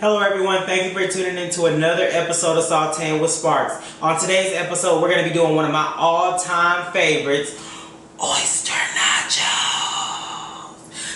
Hello everyone, thank you for tuning in to another episode of Sauteing with Sparks. On today's episode, we're going to be doing one of my all-time favorites, Oyster Nachos.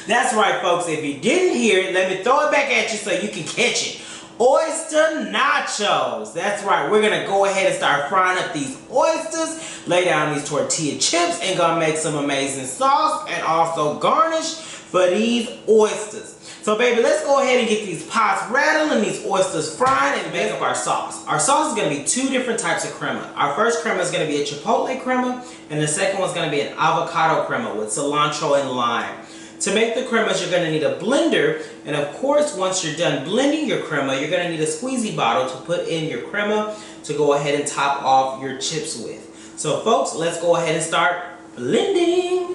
That's right folks, if you didn't hear it, let me throw it back at you so you can catch it. Oyster Nachos. That's right, we're going to go ahead and start frying up these oysters, lay down these tortilla chips, and going to make some amazing sauce and also garnish for these oysters. So baby, let's go ahead and get these pots rattling, these oysters fried, and make up our sauce. Our sauce is going to be two different types of crema. Our first crema is going to be a chipotle crema, and the second one is going to be an avocado crema with cilantro and lime. To make the cremas, you're going to need a blender, and of course, once you're done blending your crema, you're going to need a squeezy bottle to put in your crema to go ahead and top off your chips with. So folks, let's go ahead and start blending.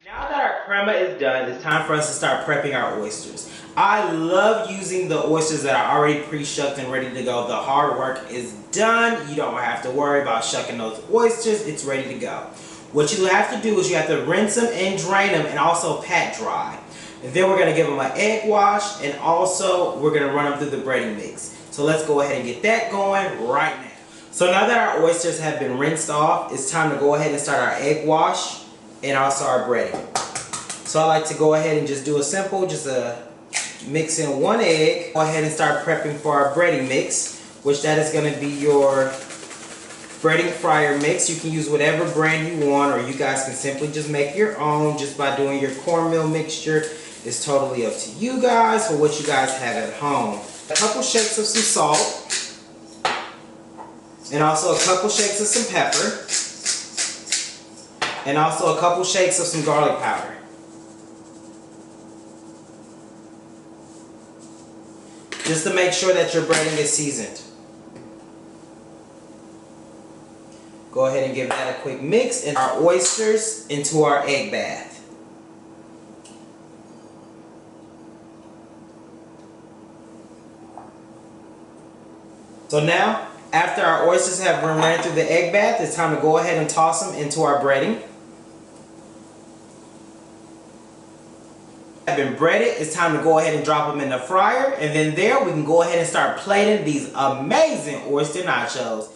Now that our crema is done, it's time for us to start prepping our oysters. I love using the oysters that are already pre-shucked and ready to go. The hard work is done. You don't have to worry about shucking those oysters. It's ready to go. What you have to do is you have to rinse them and drain them and also pat dry. And then we're going to give them an egg wash, and also we're going to run them through the breading mix. So let's go ahead and get that going right now. So now that our oysters have been rinsed off, it's time to go ahead and start our egg wash and also our breading. So I like to go ahead and just do a simple, mix in one egg. Go ahead and start prepping for our breading mix, which that is going to be your breading fryer mix. You can use whatever brand you want, or you guys can simply just make your own just by doing your cornmeal mixture. It's totally up to you guys for what you guys have at home. A couple shakes of some salt, and also a couple shakes of some pepper, and also a couple shakes of some garlic powder. Just to make sure that your breading is seasoned. Go ahead and give that a quick mix, and our oysters into our egg bath. So now, after our oysters have been ran through the egg bath, it's time to go ahead and toss them into our breading. Have been breaded, it's time to go ahead and drop them in the fryer, and then there we can go ahead and start plating these amazing oyster nachos.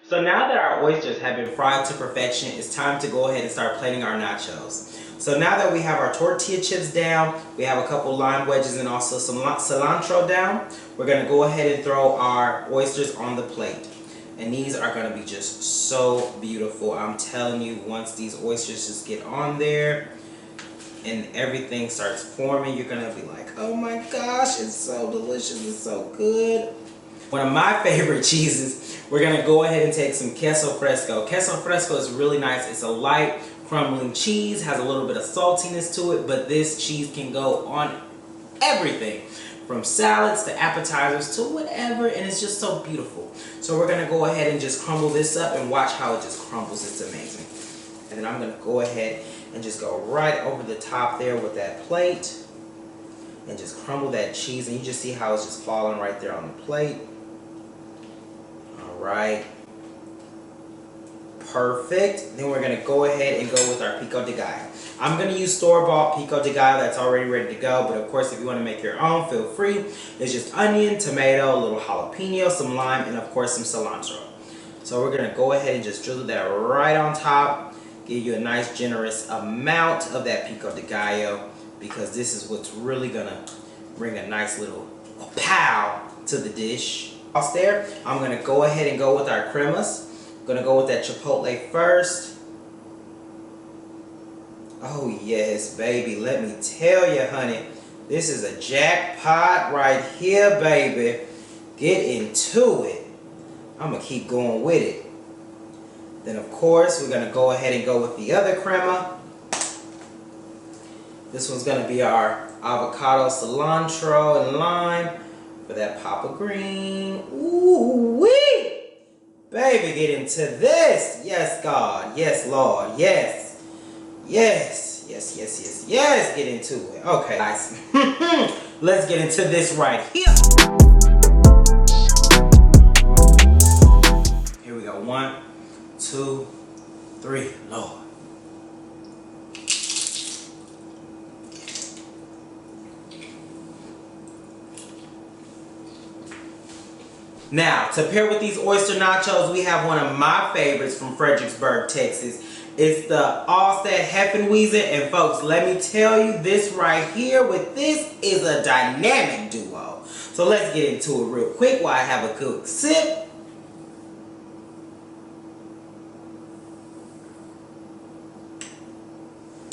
So now that our oysters have been fried to perfection, it's time to go ahead and start plating our nachos. So now that we have our tortilla chips down, we have a couple lime wedges and also some cilantro down, we're going to go ahead and throw our oysters on the plate. And these are going to be just so beautiful. I'm telling you, once these oysters just get on there and everything starts forming, you're going to be like, oh my gosh, it's so delicious, it's so good. One of my favorite cheeses, we're going to go ahead and take some queso fresco. Queso fresco is really nice. It's a light crumbling cheese, has a little bit of saltiness to it, but this cheese can go on everything, from salads to appetizers to whatever, and it's just so beautiful. So we're going to go ahead and just crumble this up and watch how it just crumbles. It's amazing. And then I'm going to go ahead and just go right over the top there with that plate. And just crumble that cheese. And you just see how it's just falling right there on the plate. Alright. Perfect. Then we're going to go ahead and go with our pico de gallo. I'm going to use store-bought pico de gallo that's already ready to go. But of course, if you want to make your own, feel free. It's just onion, tomato, a little jalapeno, some lime, and of course some cilantro. So we're going to go ahead and just drizzle that right on top. Give you a nice generous amount of that pico de gallo, because this is what's really going to bring a nice little pow to the dish. There, I'm going to go ahead and go with our cremas. I'm going to go with that chipotle first. Oh yes, baby, let me tell you, honey, this is a jackpot right here, baby. Get into it. I'm going to keep going with it. Then of course, we're going to go ahead and go with the other crema. This one's going to be our avocado, cilantro, and lime for that pop of green. Ooh wee! Baby, get into this. Yes, God. Yes, Lord. Yes. Yes. Yes, yes, yes, yes. Get into it. Okay, guys. Let's get into this right here. Here we go. 1, 2, 3. Lord. Now, to pair with these oyster nachos, we have one of my favorites from Fredericksburg, Texas. It's the Oyster Nachos, and folks, let me tell you, this right here with this is a dynamic duo. So let's get into it real quick while I have a quick sip.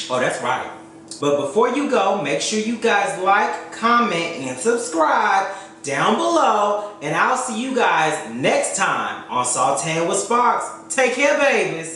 Oh, that's right. But before you go, make sure you guys like, comment, and subscribe down below, and I'll see you guys next time on Sauteing with Sparks. Take care, babies.